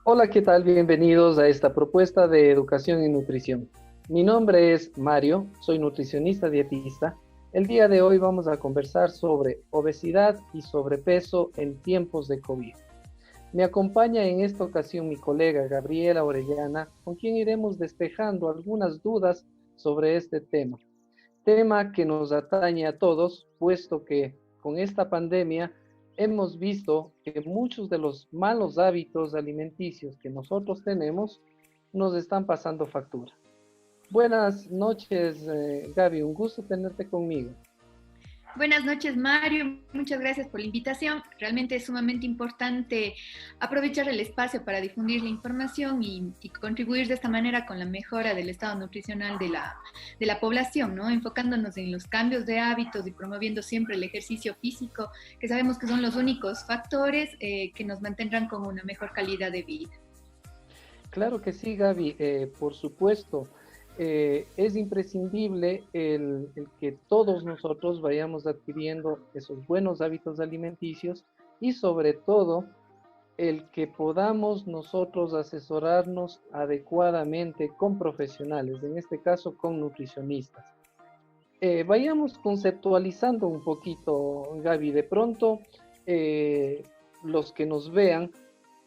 Hola, ¿qué tal? Bienvenidos a esta propuesta de educación y nutrición. Mi nombre es Mario, soy nutricionista dietista. El día de hoy vamos a conversar sobre obesidad y sobrepeso en tiempos de COVID. Me acompaña en esta ocasión mi colega Gabriela Orellana, con quien iremos despejando algunas dudas sobre este tema que nos atañe a todos, puesto que con esta pandemia hemos visto que muchos de los malos hábitos alimenticios que nosotros tenemos nos están pasando factura. Buenas noches, Gaby, un gusto tenerte conmigo. Buenas noches, Mario. Muchas gracias por la invitación. Realmente es sumamente importante aprovechar el espacio para difundir la información y contribuir de esta manera con la mejora del estado nutricional de la población, ¿no? Enfocándonos en los cambios de hábitos y promoviendo siempre el ejercicio físico, que sabemos que son los únicos factores que nos mantendrán con una mejor calidad de vida. Claro que sí, Gaby, por supuesto. Es imprescindible el que todos nosotros vayamos adquiriendo esos buenos hábitos alimenticios y sobre todo el que podamos nosotros asesorarnos adecuadamente con profesionales, en este caso con nutricionistas. Vayamos conceptualizando un poquito, Gaby. De pronto, eh, los que nos vean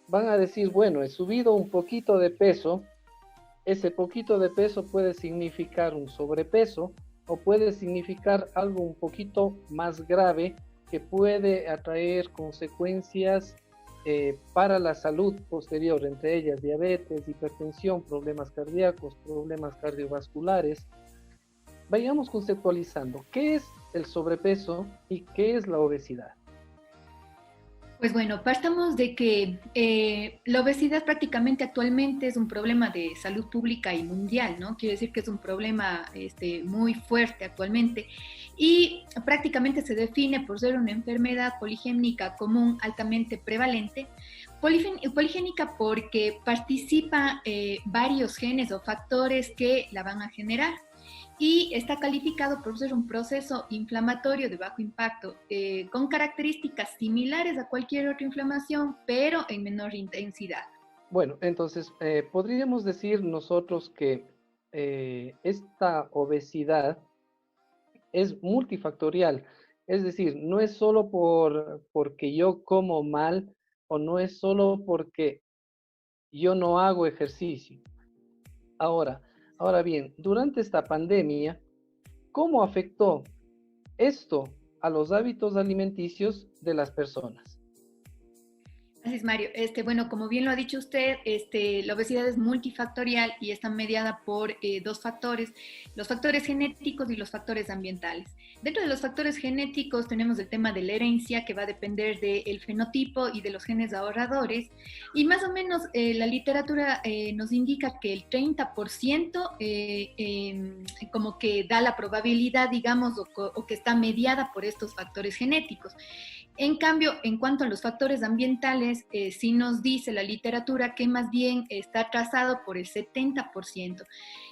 van a decir, bueno, he subido un poquito de peso. Ese poquito de peso puede significar un sobrepeso o puede significar algo un poquito más grave que puede atraer consecuencias para la salud posterior, entre ellas diabetes, hipertensión, problemas cardíacos, problemas cardiovasculares. Vayamos conceptualizando qué es el sobrepeso y qué es la obesidad. Pues bueno, partamos de que la obesidad prácticamente actualmente es un problema de salud pública y mundial, ¿no? Quiere decir que es un problema muy fuerte actualmente y prácticamente se define por ser una enfermedad poligénica común altamente prevalente. Poligénica porque participa varios genes o factores que la van a generar y está calificado por ser un proceso inflamatorio de bajo impacto, con características similares a cualquier otra inflamación, pero en menor intensidad. Bueno, entonces podríamos decir nosotros que esta obesidad es multifactorial, es decir, no es solo porque yo como mal o no es solo porque yo no hago ejercicio. Ahora, ahora bien, durante esta pandemia, ¿cómo afectó esto a los hábitos alimenticios de las personas? Gracias, Mario. Bueno, como bien lo ha dicho usted, la obesidad es multifactorial y está mediada por dos factores, los factores genéticos y los factores ambientales. Dentro de los factores genéticos tenemos el tema de la herencia, que va a depender del fenotipo y de los genes ahorradores, y más o menos la literatura nos indica que el 30% como que da la probabilidad, digamos, o que está mediada por estos factores genéticos. En cambio, en cuanto a los factores ambientales, sí nos dice la literatura que más bien está trazado por el 70%.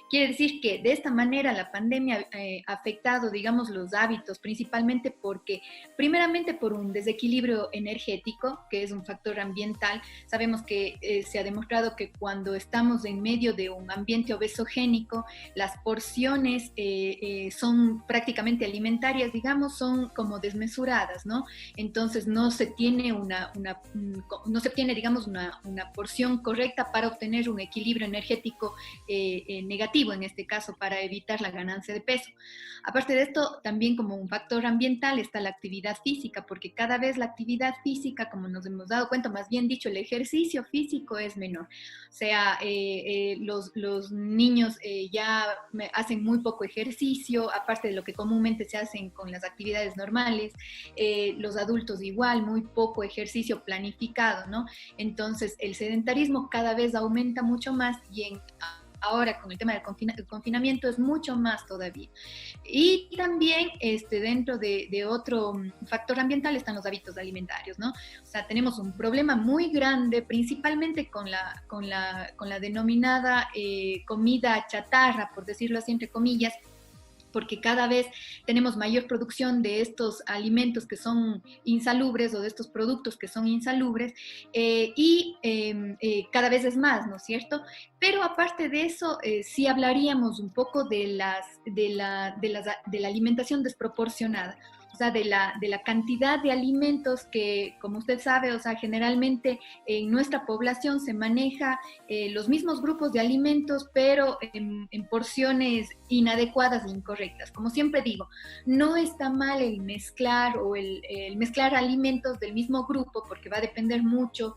Quiere decir que de esta manera la pandemia ha afectado, digamos, los hábitos, principalmente porque, primeramente por un desequilibrio energético, que es un factor ambiental. Sabemos que se ha demostrado que cuando estamos en medio de un ambiente obesogénico, las porciones son prácticamente alimentarias, digamos, son como desmesuradas, ¿no? Entonces no se tiene no se tiene, digamos, una porción correcta para obtener un equilibrio energético negativo, en este caso, para evitar la ganancia de peso. Aparte de esto, también como un factor ambiental está la actividad física, porque cada vez la actividad física, como nos hemos dado cuenta, más bien dicho, el ejercicio físico es menor. O sea, los niños ya hacen muy poco ejercicio, aparte de lo que comúnmente se hacen con las actividades normales. Los adultos igual, muy poco ejercicio planificado, ¿no? Entonces el sedentarismo cada vez aumenta mucho más y ahora con el tema del confinamiento es mucho más todavía. Y también dentro de otro factor ambiental están los hábitos alimentarios, ¿no? O sea, tenemos un problema muy grande, principalmente con la denominada comida chatarra, por decirlo así entre comillas, porque cada vez tenemos mayor producción de estos alimentos que son insalubres o de estos productos que son insalubres cada vez es más, ¿no es cierto? Pero aparte de eso, sí hablaríamos un poco de la alimentación desproporcionada. O sea, de la cantidad de alimentos que, como usted sabe, o sea, generalmente en nuestra población se maneja los mismos grupos de alimentos, pero en porciones inadecuadas e incorrectas. Como siempre digo, no está mal el mezclar o el mezclar alimentos del mismo grupo, porque va a depender mucho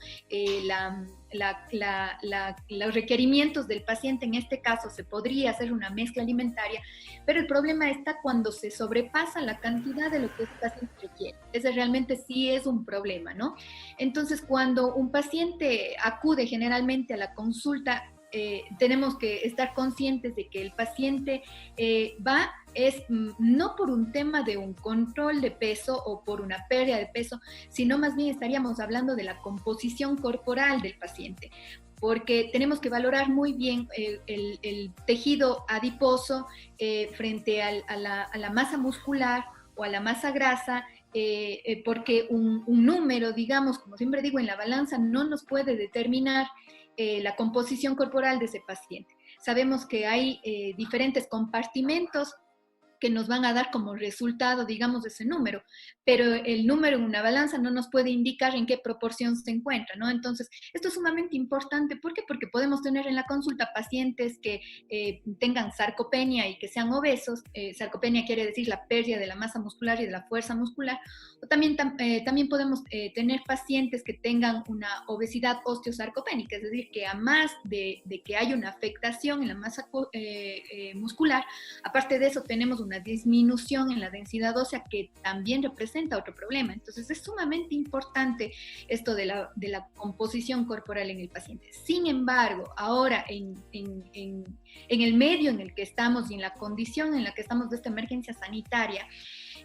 los requerimientos del paciente. En este caso se podría hacer una mezcla alimentaria, pero el problema está cuando se sobrepasa la cantidad de lo que el paciente requiere. Ese realmente sí es un problema, ¿no? Entonces, cuando un paciente acude generalmente a la consulta, tenemos que estar conscientes de que el paciente no por un tema de un control de peso o por una pérdida de peso, sino más bien estaríamos hablando de la composición corporal del paciente, porque tenemos que valorar muy bien el tejido adiposo frente a la masa muscular o a la masa grasa, porque un número, digamos, como siempre digo, en la balanza no nos puede determinar la composición corporal de ese paciente. Sabemos que hay diferentes compartimentos que nos van a dar como resultado, digamos, ese número, pero el número en una balanza no nos puede indicar en qué proporción se encuentra, ¿no? Entonces, esto es sumamente importante. ¿Por qué? Porque podemos tener en la consulta pacientes que tengan sarcopenia y que sean obesos. Sarcopenia quiere decir la pérdida de la masa muscular y de la fuerza muscular. O también podemos tener pacientes que tengan una obesidad osteosarcopénica, es decir, que a más de que hay una afectación en la masa muscular, aparte de eso tenemos una disminución en la densidad ósea que también representa otro problema. Entonces es sumamente importante esto de la composición corporal en el paciente. Sin embargo, ahora en el medio en el que estamos y en la condición en la que estamos de esta emergencia sanitaria,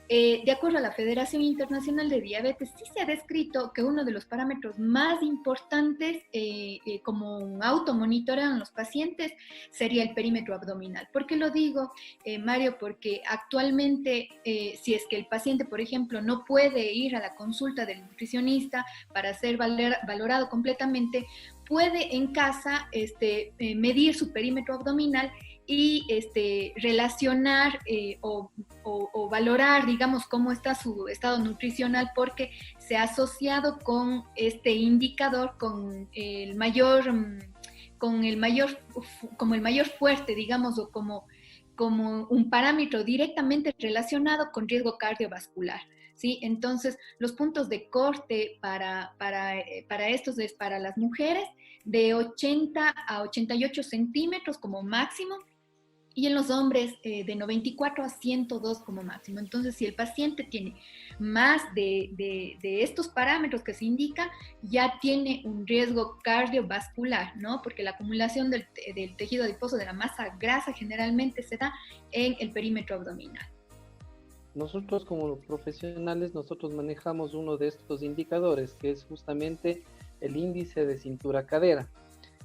de acuerdo a la Federación Internacional de Diabetes, sí se ha descrito que uno de los parámetros más importantes como un automonitoreo en los pacientes sería el perímetro abdominal. ¿Por qué lo digo, Mario? Porque actualmente, si es que el paciente, por ejemplo, no puede ir a la consulta del nutricionista para ser valorado completamente, puede en casa medir su perímetro abdominal y relacionar o valorar, digamos, cómo está su estado nutricional, porque se ha asociado con este indicador como el mayor fuerte, digamos, o como un parámetro directamente relacionado con riesgo cardiovascular. ¿Sí? Entonces, los puntos de corte para estos es para las mujeres de 80 a 88 centímetros como máximo, y en los hombres de 94 a 102 como máximo. Entonces, si el paciente tiene más de estos parámetros que se indica, ya tiene un riesgo cardiovascular, ¿no? Porque la acumulación del tejido adiposo de la masa grasa generalmente se da en el perímetro abdominal. Nosotros como profesionales, nosotros manejamos uno de estos indicadores, que es justamente el índice de cintura-cadera,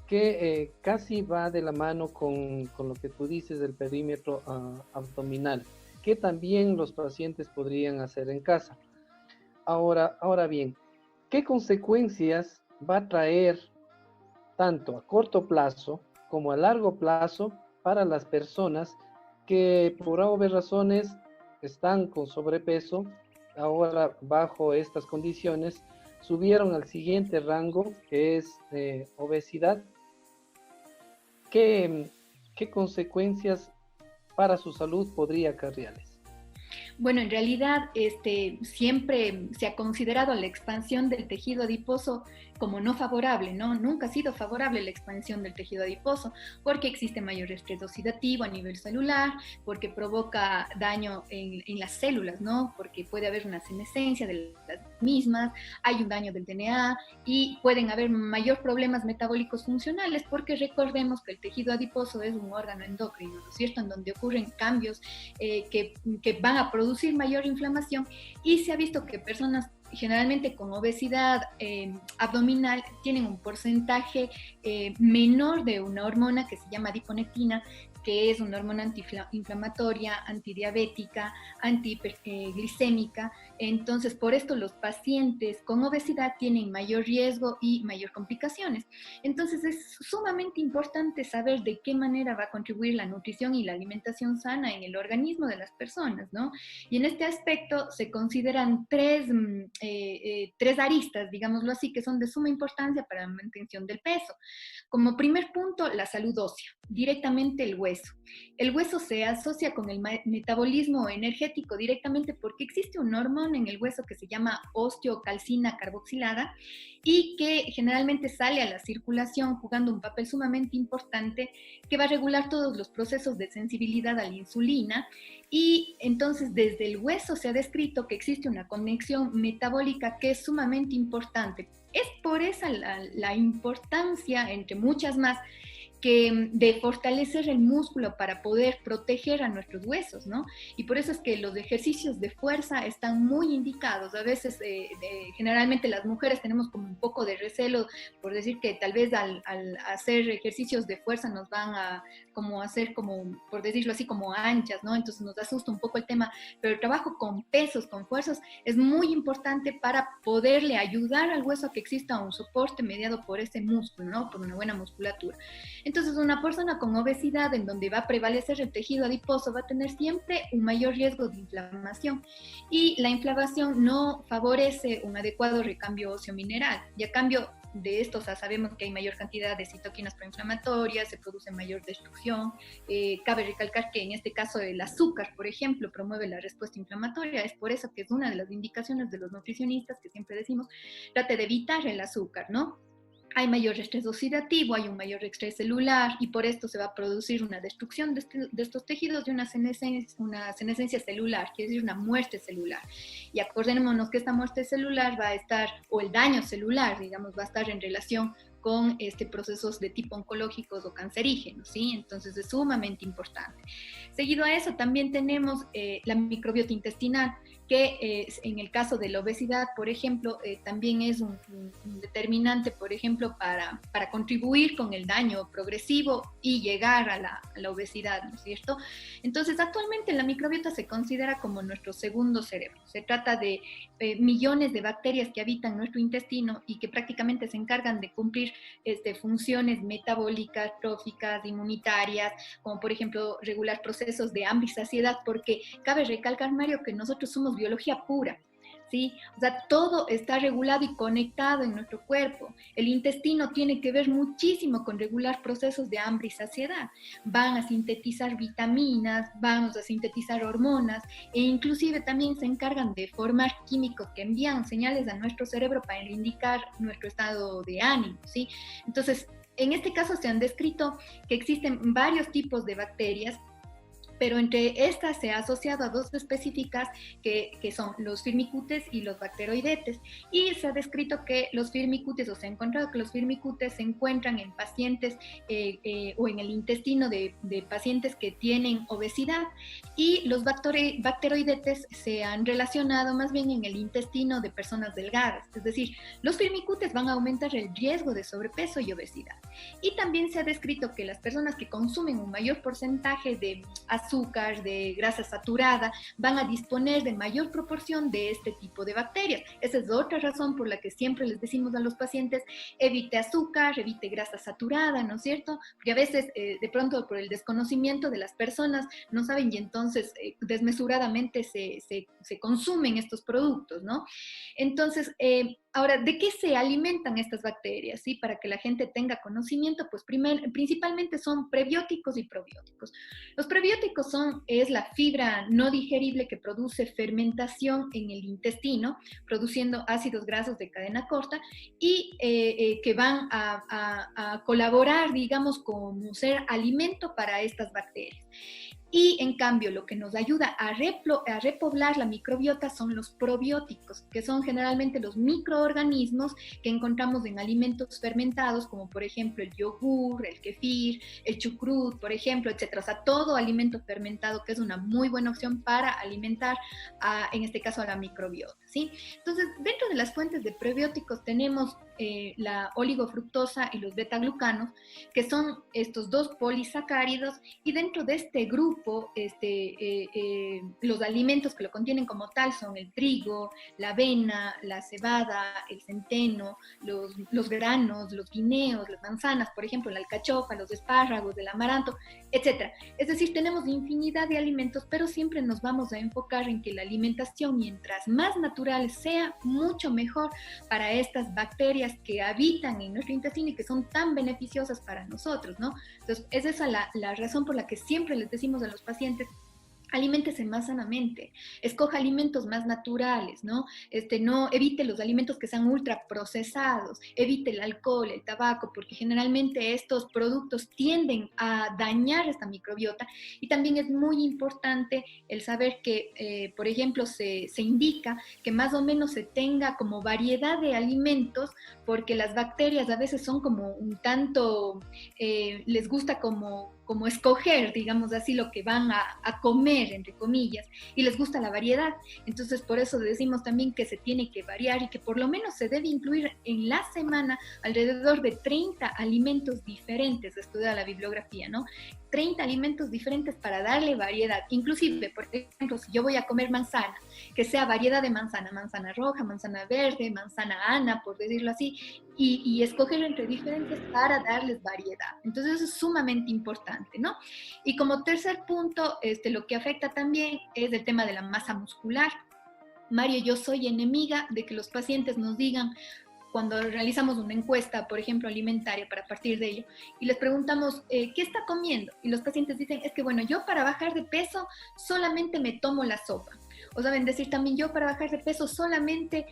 que casi va de la mano con lo que tú dices del perímetro abdominal, que también los pacientes podrían hacer en casa. Ahora bien, ¿qué consecuencias va a traer tanto a corto plazo como a largo plazo para las personas que por obvias razones están con sobrepeso? Ahora, bajo estas condiciones, subieron al siguiente rango, que es obesidad. ¿Qué consecuencias para su salud podría acarrearles? Bueno, en realidad siempre se ha considerado la expansión del tejido adiposo como no favorable, ¿no? Nunca ha sido favorable la expansión del tejido adiposo porque existe mayor estrés oxidativo a nivel celular, porque provoca daño en las células, ¿no? Porque puede haber una senescencia de las mismas, hay un daño del DNA y pueden haber mayor problemas metabólicos funcionales, porque recordemos que el tejido adiposo es un órgano endocrino, ¿no es cierto?, en donde ocurren cambios que van a producir mayor inflamación, y se ha visto que personas generalmente con obesidad abdominal tienen un porcentaje menor de una hormona que se llama adiponectina, que es una hormona antiinflamatoria, antidiabética, antiglicémica. Entonces, por esto los pacientes con obesidad tienen mayor riesgo y mayor complicaciones. Entonces, es sumamente importante saber de qué manera va a contribuir la nutrición y la alimentación sana en el organismo de las personas, ¿no? Y en este aspecto se consideran tres aristas, digámoslo así, que son de suma importancia para la mantención del peso. Como primer punto, la salud ósea, directamente el hueso. El hueso se asocia con el metabolismo energético directamente porque existe una hormona en el hueso que se llama osteocalcina carboxilada y que generalmente sale a la circulación jugando un papel sumamente importante que va a regular todos los procesos de sensibilidad a la insulina. Y entonces desde el hueso se ha descrito que existe una conexión metabólica que es sumamente importante. Es por esa la importancia, entre muchas más, de fortalecer el músculo para poder proteger a nuestros huesos, ¿no? Y por eso es que los ejercicios de fuerza están muy indicados. A veces, generalmente las mujeres tenemos como un poco de recelo por decir que tal vez al hacer ejercicios de fuerza nos van a como hacer como, por decirlo así, como anchas, ¿no? Entonces nos asusta un poco el tema, pero el trabajo con pesos, con fuerzas, es muy importante para poderle ayudar al hueso a que exista un soporte mediado por ese músculo, ¿no? Por una buena musculatura. Entonces, una persona con obesidad, en donde va a prevalecer el tejido adiposo, va a tener siempre un mayor riesgo de inflamación. Y la inflamación no favorece un adecuado recambio óseo-mineral. Y a cambio de esto, o sea, sabemos que hay mayor cantidad de citoquinas proinflamatorias, se produce mayor destrucción. Cabe recalcar que en este caso el azúcar, por ejemplo, promueve la respuesta inflamatoria. Es por eso que es una de las indicaciones de los nutricionistas que siempre decimos, trate de evitar el azúcar, ¿no? Hay mayor estrés oxidativo, hay un mayor estrés celular y por esto se va a producir una destrucción de estos tejidos y una senescencia celular, quiere decir una muerte celular. Y acordémonos que esta muerte celular va a estar, o el daño celular, digamos, va a estar en relación con procesos de tipo oncológicos o cancerígenos, ¿sí? Entonces es sumamente importante. Seguido a eso también tenemos la microbiota intestinal, que en el caso de la obesidad, por ejemplo, también es un determinante, por ejemplo, para contribuir con el daño progresivo y llegar a la obesidad, ¿no es cierto? Entonces, actualmente la microbiota se considera como nuestro segundo cerebro. Se trata de millones de bacterias que habitan nuestro intestino y que prácticamente se encargan de cumplir funciones metabólicas, tróficas, inmunitarias, como por ejemplo regular procesos de hambre y saciedad, porque cabe recalcar, Mario, que nosotros somos biología pura, ¿sí? O sea, todo está regulado y conectado en nuestro cuerpo. El intestino tiene que ver muchísimo con regular procesos de hambre y saciedad. Van a sintetizar vitaminas, vamos a sintetizar hormonas e inclusive también se encargan de formar químicos que envían señales a nuestro cerebro para indicar nuestro estado de ánimo, ¿sí? Entonces, en este caso se han descrito que existen varios tipos de bacterias, pero entre estas se ha asociado a dos específicas que son los firmicutes y los bacteroidetes. Y se ha descrito que los firmicutes, o se ha encontrado que los firmicutes se encuentran en pacientes o en el intestino de pacientes que tienen obesidad, y los bacteroidetes se han relacionado más bien en el intestino de personas delgadas. Es decir, los firmicutes van a aumentar el riesgo de sobrepeso y obesidad. Y también se ha descrito que las personas que consumen un mayor porcentaje de azúcar, de grasa saturada, van a disponer de mayor proporción de este tipo de bacterias. Esa es otra razón por la que siempre les decimos a los pacientes, evite azúcar, evite grasa saturada, ¿no es cierto? Porque a veces, de pronto, por el desconocimiento de las personas, no saben y entonces desmesuradamente se consumen estos productos, ¿no? Entonces, ahora, ¿de qué se alimentan estas bacterias? ¿Sí? Para que la gente tenga conocimiento, pues principalmente son prebióticos y probióticos. Los prebióticos es la fibra no digerible que produce fermentación en el intestino, produciendo ácidos grasos de cadena corta y que van a colaborar, digamos, como ser alimento para estas bacterias. Y en cambio, lo que nos ayuda a repoblar la microbiota son los probióticos, que son generalmente los microorganismos que encontramos en alimentos fermentados, como por ejemplo el yogur, el kefir, el chucrut, por ejemplo, etcétera. O sea, todo alimento fermentado que es una muy buena opción para alimentar, en este caso, a la microbiota. ¿sí? Entonces, dentro de las fuentes de prebióticos tenemos la oligofructosa y los betaglucanos, que son estos dos polisacáridos, y dentro de este grupo, los alimentos que lo contienen como tal son el trigo, la avena, la cebada, el centeno, los granos, los guineos, las manzanas, por ejemplo, la alcachofa, los espárragos, el amaranto, etcétera. Es decir, tenemos infinidad de alimentos, pero siempre nos vamos a enfocar en que la alimentación, mientras más natural sea, mucho mejor para estas bacterias que habitan en nuestro intestino y que son tan beneficiosas para nosotros, ¿no? Entonces, es esa la razón por la que siempre les decimos a los pacientes: aliméntese más sanamente, escoja alimentos más naturales, ¿no? No evite los alimentos que sean ultra procesados, evite el alcohol, el tabaco, porque generalmente estos productos tienden a dañar esta microbiota. Y también es muy importante el saber que, por ejemplo, se indica que más o menos se tenga como variedad de alimentos, porque las bacterias a veces son como un tanto, les gusta como escoger, digamos así, lo que van a comer, entre comillas, y les gusta la variedad. Entonces, por eso decimos también que se tiene que variar y que por lo menos se debe incluir en la semana alrededor de 30 alimentos diferentes, estudia la bibliografía, ¿no? 30 alimentos diferentes para darle variedad. Inclusive, por ejemplo, si yo voy a comer manzana, que sea variedad de manzana, manzana roja, manzana verde, manzana ana, por decirlo así, y escoger entre diferentes para darles variedad. Entonces eso es sumamente importante, ¿no? Y como tercer punto, lo que afecta también es el tema de la masa muscular. Mario, yo soy enemiga de que los pacientes nos digan, cuando realizamos una encuesta, por ejemplo, alimentaria, para partir de ello, y les preguntamos, ¿qué está comiendo? Y los pacientes dicen, es que bueno, yo para bajar de peso solamente me tomo la sopa. O saben decir también, yo para bajar de peso solamente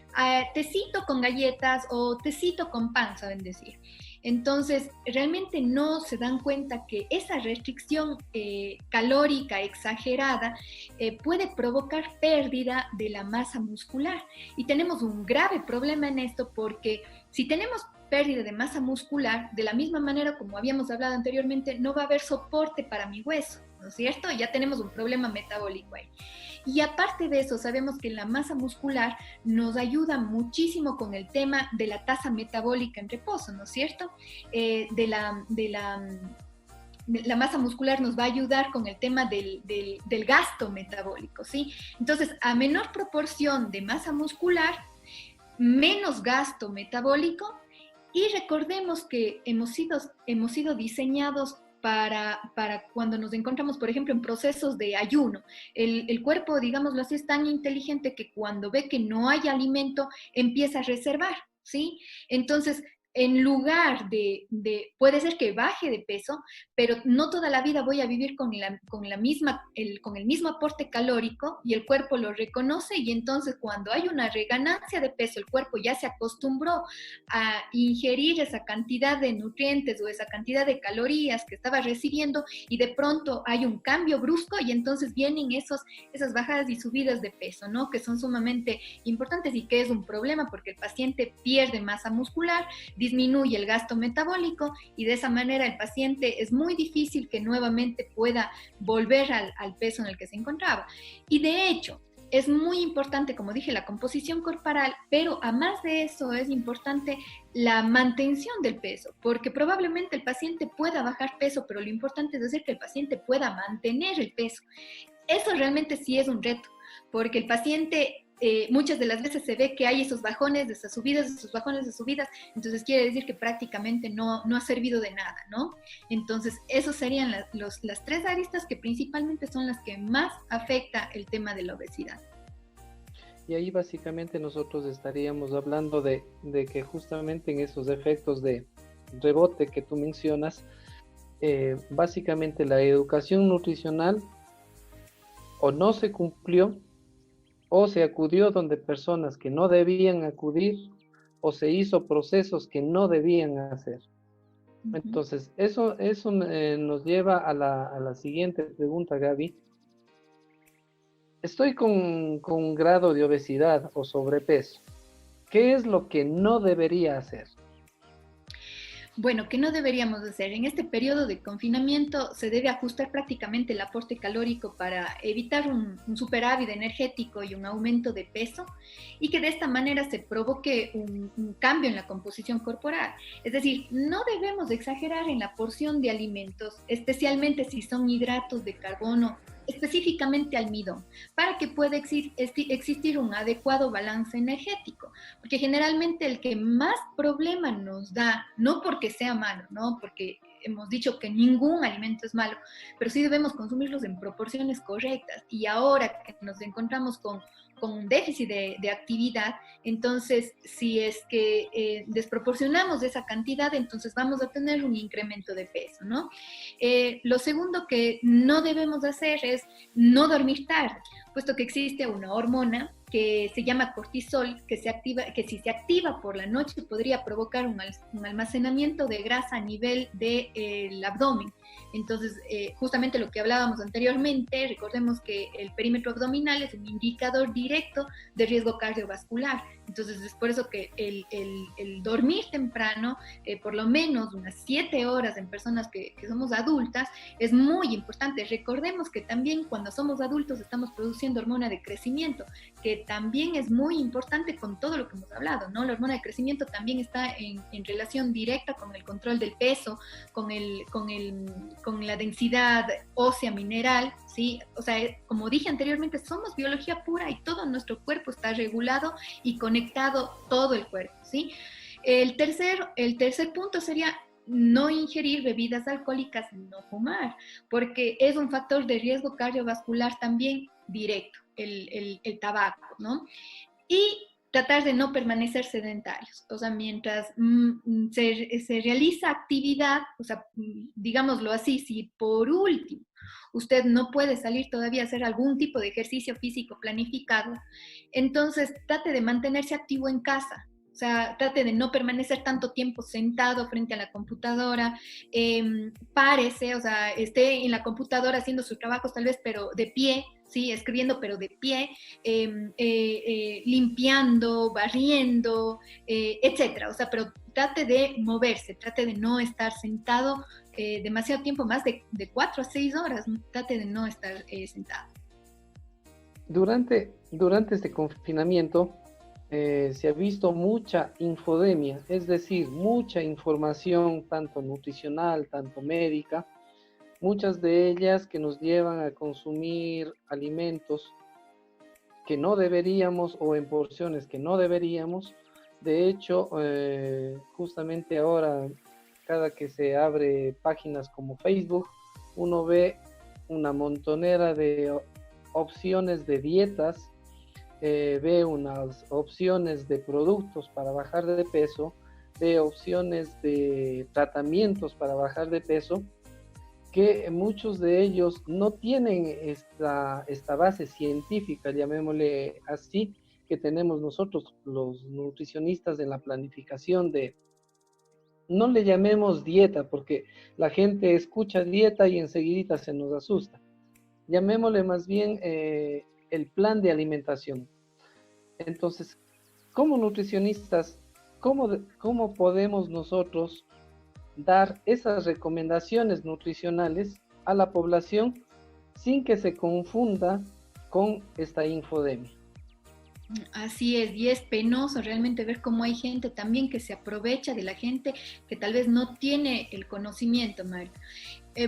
tecito con galletas o tecito con pan, saben decir. Entonces, realmente no se dan cuenta que esa restricción calórica exagerada puede provocar pérdida de la masa muscular. Y tenemos un grave problema en esto, porque si tenemos pérdida de masa muscular, de la misma manera como habíamos hablado anteriormente, no va a haber soporte para mi hueso, ¿no es cierto? Ya tenemos un problema metabólico ahí. Y aparte de eso, sabemos que la masa muscular nos ayuda muchísimo con el tema de la tasa metabólica en reposo, ¿no es cierto? La masa muscular nos va a ayudar con el tema del gasto metabólico, ¿sí? Entonces, a menor proporción de masa muscular, menos gasto metabólico. Y recordemos que hemos sido diseñados para cuando nos encontramos, por ejemplo, en procesos de ayuno. El cuerpo, digámoslo así, es tan inteligente que cuando ve que no hay alimento, empieza a reservar, ¿sí? Entonces, en lugar puede ser que baje de peso, pero no toda la vida voy a vivir con el mismo aporte calórico, y el cuerpo lo reconoce, y entonces cuando hay una reganancia de peso, el cuerpo ya se acostumbró a ingerir esa cantidad de nutrientes o esa cantidad de calorías que estaba recibiendo, y de pronto hay un cambio brusco, y entonces vienen esas bajadas y subidas de peso, ¿no? Que son sumamente importantes y que es un problema, porque el paciente pierde masa muscular, disminuye el gasto metabólico, y de esa manera el paciente es muy difícil que nuevamente pueda volver al peso en el que se encontraba. Y de hecho, es muy importante, como dije, la composición corporal, pero a más de eso es importante la mantención del peso, porque probablemente el paciente pueda bajar peso, pero lo importante es hacer que el paciente pueda mantener el peso. Eso realmente sí es un reto, porque el paciente muchas de las veces se ve que hay esos bajones, esas subidas, esos bajones de subidas, entonces quiere decir que prácticamente no ha servido de nada, ¿no? Entonces, esos serían las tres aristas que principalmente son las que más afecta el tema de la obesidad. Y ahí básicamente nosotros estaríamos hablando de que justamente en esos efectos de rebote que tú mencionas, básicamente la educación nutricional o no se cumplió, o se acudió donde personas que no debían acudir, o se hizo procesos que no debían hacer. Entonces, eso nos lleva a la siguiente pregunta, Gaby. Estoy con un grado de obesidad o sobrepeso. ¿Qué es lo que no debería hacer? Bueno, ¿qué no deberíamos hacer? En este periodo de confinamiento se debe ajustar prácticamente el aporte calórico para evitar un superávit energético y un aumento de peso y que de esta manera se provoque un cambio en la composición corporal. Es decir, no debemos exagerar en la porción de alimentos, especialmente si son hidratos de carbono, específicamente almidón, para que pueda existir un adecuado balance energético, porque generalmente el que más problema nos da, no porque sea malo, no porque hemos dicho que ningún alimento es malo, pero sí debemos consumirlos en proporciones correctas. Y ahora que nos encontramos con un déficit de actividad, entonces si es que desproporcionamos esa cantidad, entonces vamos a tener un incremento de peso, ¿no? Lo segundo que no debemos hacer es no dormir tarde, puesto que existe una hormona que se llama cortisol, que si se activa por la noche podría provocar un almacenamiento de grasa a nivel del abdomen. Entonces, justamente lo que hablábamos anteriormente, recordemos que el perímetro abdominal es un indicador directo de riesgo cardiovascular. Entonces, es por eso que el dormir temprano, por lo menos unas 7 horas en personas que somos adultas, es muy importante. Recordemos que también cuando somos adultos estamos produciendo hormona de crecimiento, que también es muy importante con todo lo que hemos hablado, ¿no? La hormona de crecimiento también está en relación directa con el control del peso, con la densidad ósea mineral, ¿sí? O sea, como dije anteriormente, somos biología pura y todo nuestro cuerpo está regulado y conectado todo el cuerpo, ¿sí? El tercer punto sería no ingerir bebidas alcohólicas, no fumar, porque es un factor de riesgo cardiovascular también directo, el tabaco, ¿no? Y tratar de no permanecer sedentarios, o sea, mientras se realiza actividad, o sea, digámoslo así, si por último usted no puede salir todavía a hacer algún tipo de ejercicio físico planificado, entonces trate de mantenerse activo en casa. O sea, trate de no permanecer tanto tiempo sentado frente a la computadora, párese, o sea, esté en la computadora haciendo sus trabajos tal vez, pero de pie, ¿sí? Escribiendo, pero de pie, limpiando, barriendo, etcétera. O sea, pero trate de moverse, trate de no estar sentado demasiado tiempo, más de 4 a 6 horas, ¿no? Trate de no estar sentado. Durante este confinamiento se ha visto mucha infodemia, es decir, mucha información, tanto nutricional, tanto médica, muchas de ellas que nos llevan a consumir alimentos que no deberíamos o en porciones que no deberíamos. De hecho, justamente ahora, cada que se abre páginas como Facebook, uno ve una montonera de opciones de dietas, ve unas opciones de productos para bajar de peso, ve opciones de tratamientos para bajar de peso, que muchos de ellos no tienen esta base científica, llamémosle así, que tenemos nosotros los nutricionistas en la planificación de, no le llamemos dieta, porque la gente escucha dieta y enseguidita se nos asusta. Llamémosle más bien el plan de alimentación. Entonces, como nutricionistas, ¿cómo podemos nosotros dar esas recomendaciones nutricionales a la población sin que se confunda con esta infodemia? Así es, y es penoso realmente ver cómo hay gente también que se aprovecha de la gente que tal vez no tiene el conocimiento, Mario.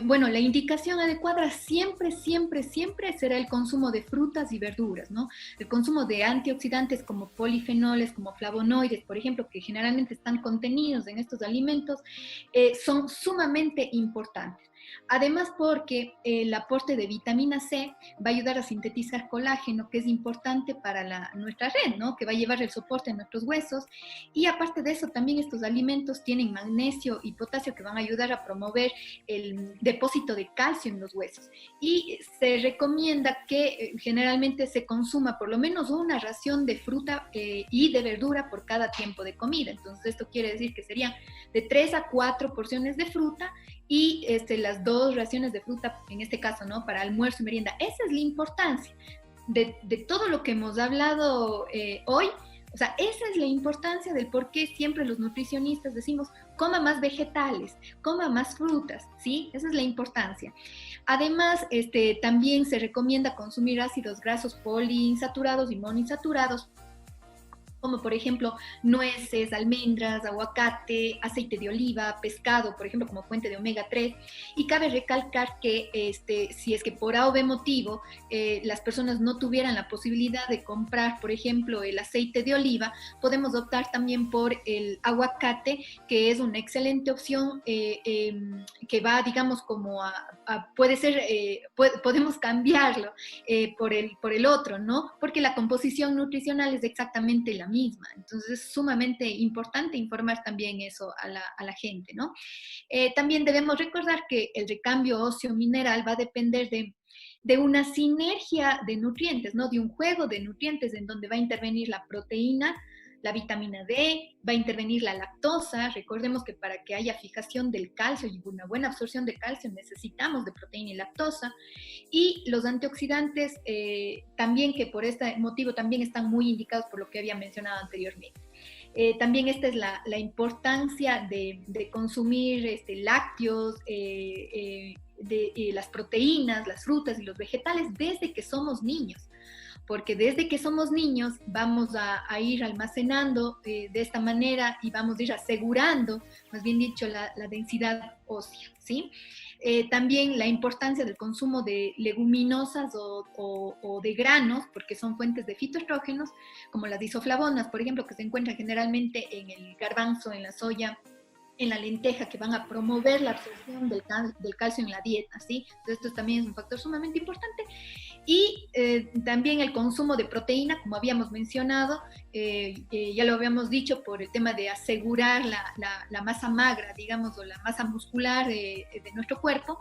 Bueno, la indicación adecuada siempre, siempre, siempre será el consumo de frutas y verduras, ¿no? El consumo de antioxidantes como polifenoles, como flavonoides, por ejemplo, que generalmente están contenidos en estos alimentos, son sumamente importantes. Además, porque el aporte de vitamina C va a ayudar a sintetizar colágeno, que es importante para nuestra red, ¿no? Que va a llevar el soporte a nuestros huesos. Y aparte de eso, también estos alimentos tienen magnesio y potasio que van a ayudar a promover el depósito de calcio en los huesos. Y se recomienda que generalmente se consuma por lo menos una ración de fruta y de verdura por cada tiempo de comida. Entonces, esto quiere decir que serían de 3 a 4 porciones de fruta y las 2 raciones de fruta, en este caso, ¿no? Para almuerzo y merienda. Esa es la importancia de todo lo que hemos hablado hoy. O sea, esa es la importancia del por qué siempre los nutricionistas decimos, coma más vegetales, coma más frutas, ¿sí? Esa es la importancia. Además, también se recomienda consumir ácidos grasos poliinsaturados y monoinsaturados, como por ejemplo nueces, almendras, aguacate, aceite de oliva, pescado, por ejemplo, como fuente de omega 3. Y cabe recalcar que si es que por A o B motivo las personas no tuvieran la posibilidad de comprar, por ejemplo, el aceite de oliva, podemos optar también por el aguacate, que es una excelente opción que va, digamos, como puede ser, podemos cambiarlo por el otro, ¿no? Porque la composición nutricional es exactamente la misma. Entonces es sumamente importante informar también eso a la gente, ¿no? También debemos recordar que el recambio óseo-mineral va a depender de una sinergia de nutrientes, ¿no? De un juego de nutrientes en donde va a intervenir la proteína, la vitamina D, va a intervenir la lactosa. Recordemos que para que haya fijación del calcio y una buena absorción de calcio necesitamos de proteína y lactosa. Y los antioxidantes también, que por este motivo también están muy indicados por lo que había mencionado anteriormente. También esta es la importancia de consumir lácteos, las proteínas, las frutas y los vegetales desde que somos niños, porque desde que somos niños vamos a ir almacenando de esta manera y vamos a ir asegurando, más bien dicho, la densidad ósea, ¿sí? También la importancia del consumo de leguminosas o de granos, porque son fuentes de fitoestrógenos, como las isoflavonas, por ejemplo, que se encuentran generalmente en el garbanzo, en la soya, en la lenteja, que van a promover la absorción del calcio en la dieta, ¿sí? Entonces, esto también es un factor sumamente importante. Y también el consumo de proteína, como habíamos mencionado, ya lo habíamos dicho, por el tema de asegurar la masa magra, digamos, o la masa muscular de nuestro cuerpo.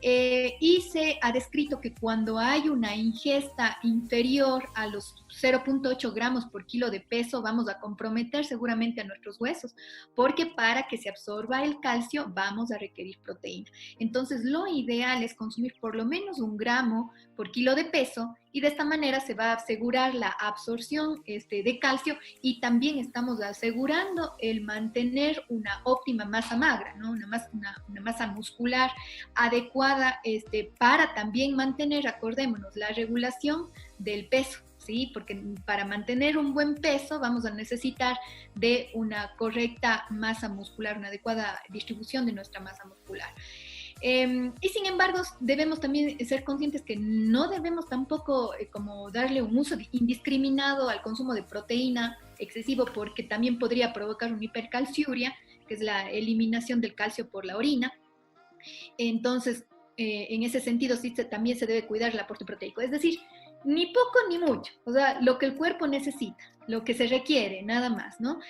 Y se ha descrito que cuando hay una ingesta inferior a los 0.8 gramos por kilo de peso, vamos a comprometer seguramente a nuestros huesos, porque para que se absorba el calcio vamos a requerir proteína. Entonces, lo ideal es consumir por lo menos 1 gramo por kilo de peso, y de esta manera se va a asegurar la absorción de calcio, y también estamos asegurando el mantener una óptima masa magra, ¿no? Una masa muscular adecuada para también mantener, acordémonos, la regulación del peso. ¿Sí? Porque para mantener un buen peso vamos a necesitar de una correcta masa muscular, una adecuada distribución de nuestra masa muscular. Y sin embargo, debemos también ser conscientes que no debemos tampoco como darle un uso indiscriminado al consumo de proteína excesivo, porque también podría provocar una hipercalciuria, que es la eliminación del calcio por la orina. Entonces, en ese sentido, sí también se debe cuidar el aporte proteico. Es decir, ni poco ni mucho, o sea, lo que el cuerpo necesita, lo que se requiere, nada más, ¿no?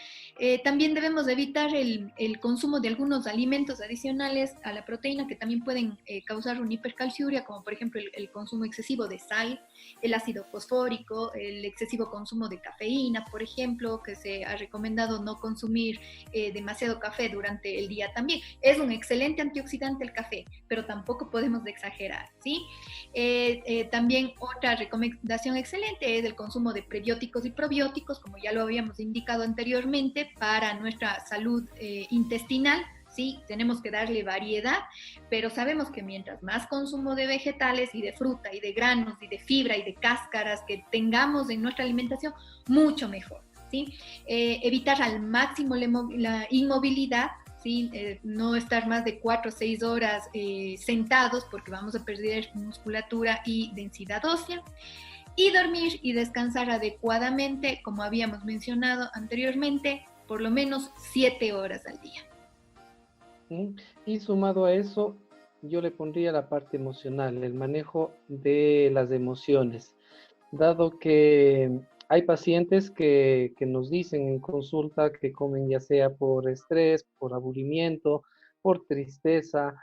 También debemos evitar el consumo de algunos alimentos adicionales a la proteína que también pueden causar una hipercalciuria, como por ejemplo el consumo excesivo de sal, el ácido fosfórico, el excesivo consumo de cafeína, por ejemplo, que se ha recomendado no consumir demasiado café durante el día también. Es un excelente antioxidante el café, pero tampoco podemos exagerar, ¿sí? También otra recomendación excelente es el consumo de prebióticos y probióticos, como ya lo habíamos indicado anteriormente, para nuestra salud intestinal. Sí, tenemos que darle variedad, pero sabemos que mientras más consumo de vegetales y de fruta y de granos y de fibra y de cáscaras que tengamos en nuestra alimentación, mucho mejor. ¿Sí? Evitar al máximo la inmovilidad. ¿Sí? No estar más de 4 o 6 horas sentados, porque vamos a perder musculatura y densidad ósea. Y dormir y descansar adecuadamente, como habíamos mencionado anteriormente, por lo menos 7 horas al día. Y sumado a eso, yo le pondría la parte emocional, el manejo de las emociones, dado que hay pacientes que nos dicen en consulta que comen ya sea por estrés, por aburrimiento, por tristeza,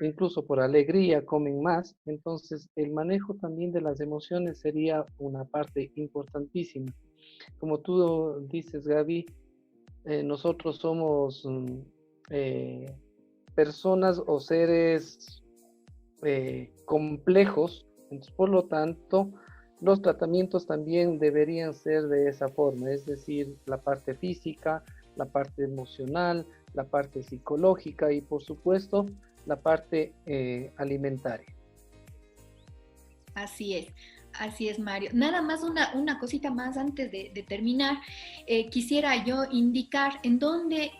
incluso por alegría, comen más. Entonces, el manejo también de las emociones sería una parte importantísima. Como tú dices, Gaby, nosotros somos personas o seres complejos, entonces, por lo tanto, Los tratamientos también deberían ser de esa forma, es decir, la parte física, la parte emocional, la parte psicológica y por supuesto la parte alimentaria. Así es, Mario. Nada más una cosita más antes de terminar. Quisiera yo indicar en dónde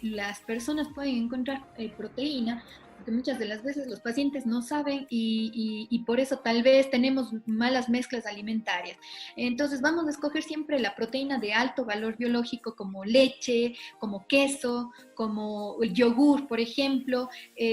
las personas pueden encontrar proteína, porque muchas de las veces los pacientes no saben y por eso tal vez tenemos malas mezclas alimentarias. Entonces vamos a escoger siempre la proteína de alto valor biológico como leche, como queso, como el yogur, por ejemplo.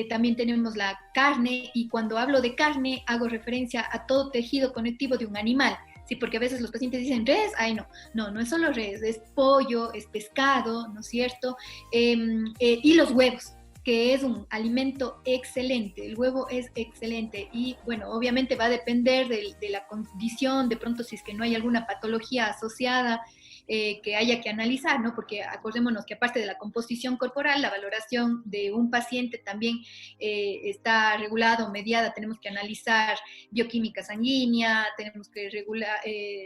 También tenemos la carne y cuando hablo de carne hago referencia a todo tejido conectivo de un animal. Sí, porque a veces los pacientes dicen res, ay no es solo res, es pollo, es pescado, ¿no es cierto? Y los huevos, que es un alimento excelente, el huevo es excelente y bueno, obviamente va a depender de la condición, de pronto si es que no hay alguna patología asociada que haya que analizar, ¿no? Porque acordémonos que aparte de la composición corporal, la valoración de un paciente también está regulada o mediada, tenemos que analizar bioquímica sanguínea, tenemos que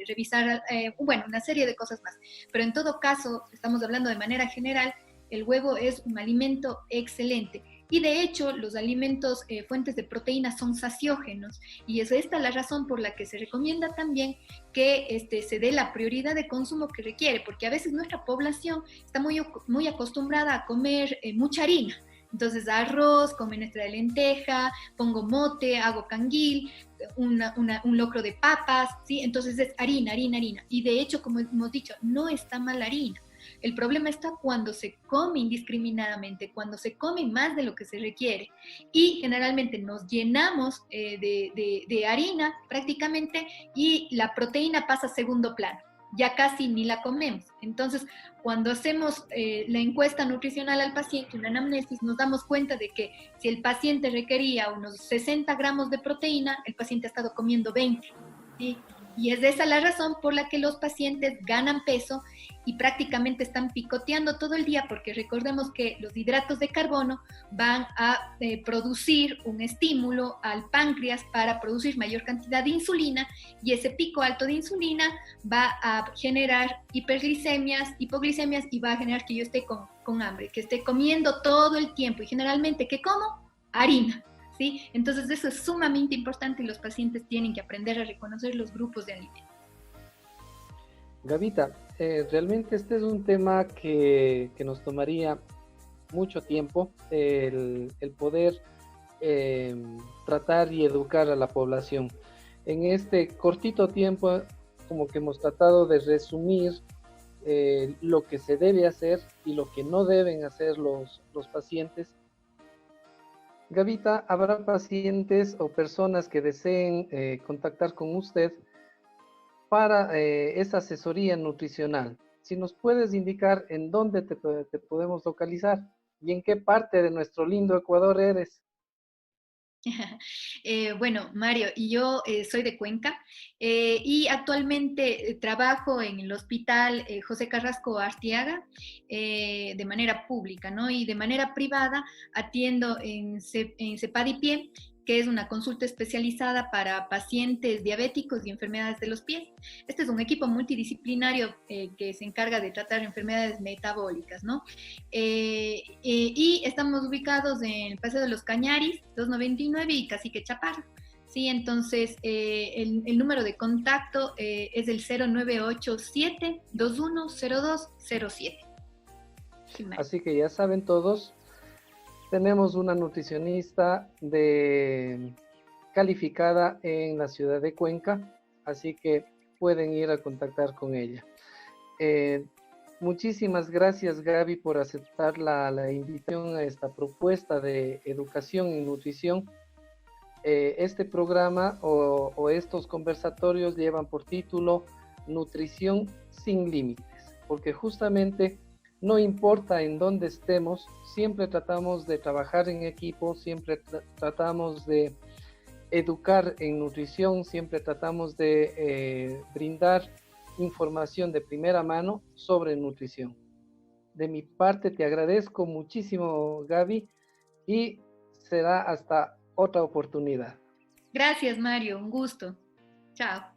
revisar, bueno, una serie de cosas más. Pero en todo caso, estamos hablando de manera general, el huevo es un alimento excelente. Y de hecho, los alimentos fuentes de proteínas son saciógenos y es esta la razón por la que se recomienda también que se dé la prioridad de consumo que requiere, porque a veces nuestra población está muy acostumbrada a comer mucha harina. Entonces, arroz, con menestra de lenteja, pongo mote, hago canguil, un locro de papas, ¿sí? Entonces es harina, harina, harina. Y de hecho, como hemos dicho, no está mal la harina. El problema está cuando se come indiscriminadamente, cuando se come más de lo que se requiere. Y generalmente nos llenamos de harina prácticamente y la proteína pasa a segundo plano. Ya casi ni la comemos. Entonces, cuando hacemos la encuesta nutricional al paciente, una anamnesis, nos damos cuenta de que si el paciente requería unos 60 gramos de proteína, el paciente ha estado comiendo 20. ¿Sí? Y es esa la razón por la que los pacientes ganan peso y prácticamente están picoteando todo el día, porque recordemos que los hidratos de carbono van a producir un estímulo al páncreas para producir mayor cantidad de insulina y ese pico alto de insulina va a generar hiperglicemias, hipoglicemias y va a generar que yo esté con hambre, que esté comiendo todo el tiempo y generalmente, ¿qué como? Harina. ¿Sí? Entonces eso es sumamente importante y los pacientes tienen que aprender a reconocer los grupos de alimentos. Gavita, realmente este es un tema que nos tomaría mucho tiempo el poder eh, tratar y educar a la población. En este cortito tiempo, como que hemos tratado de resumir lo que se debe hacer y lo que no deben hacer los pacientes. Gavita, ¿habrá pacientes o personas que deseen contactar con usted para esa asesoría nutricional? Si nos puedes indicar en dónde te podemos localizar y en qué parte de nuestro lindo Ecuador eres. Bueno, Mario, y yo soy de Cuenca y actualmente trabajo en el hospital José Carrasco Artiaga de manera pública, ¿no? Y de manera privada atiendo en Cepadipié, que es una consulta especializada para pacientes diabéticos y enfermedades de los pies. Este es un equipo multidisciplinario que se encarga de tratar enfermedades metabólicas, ¿no? Y estamos ubicados en el Paseo de los Cañaris, 299 y Cacique Chaparro. Sí, entonces el número de contacto es el 0987-210207. Así que ya saben todos, tenemos una nutricionista calificada en la ciudad de Cuenca, así que pueden ir a contactar con ella. Muchísimas gracias, Gaby, por aceptar la invitación a esta propuesta de educación y nutrición. Este programa o estos conversatorios llevan por título Nutrición sin Límites, porque justamente no importa en dónde estemos, siempre tratamos de trabajar en equipo, siempre tratamos de educar en nutrición, siempre tratamos de brindar información de primera mano sobre nutrición. De mi parte te agradezco muchísimo, Gaby, y será hasta otra oportunidad. Gracias, Mario, un gusto. Chao.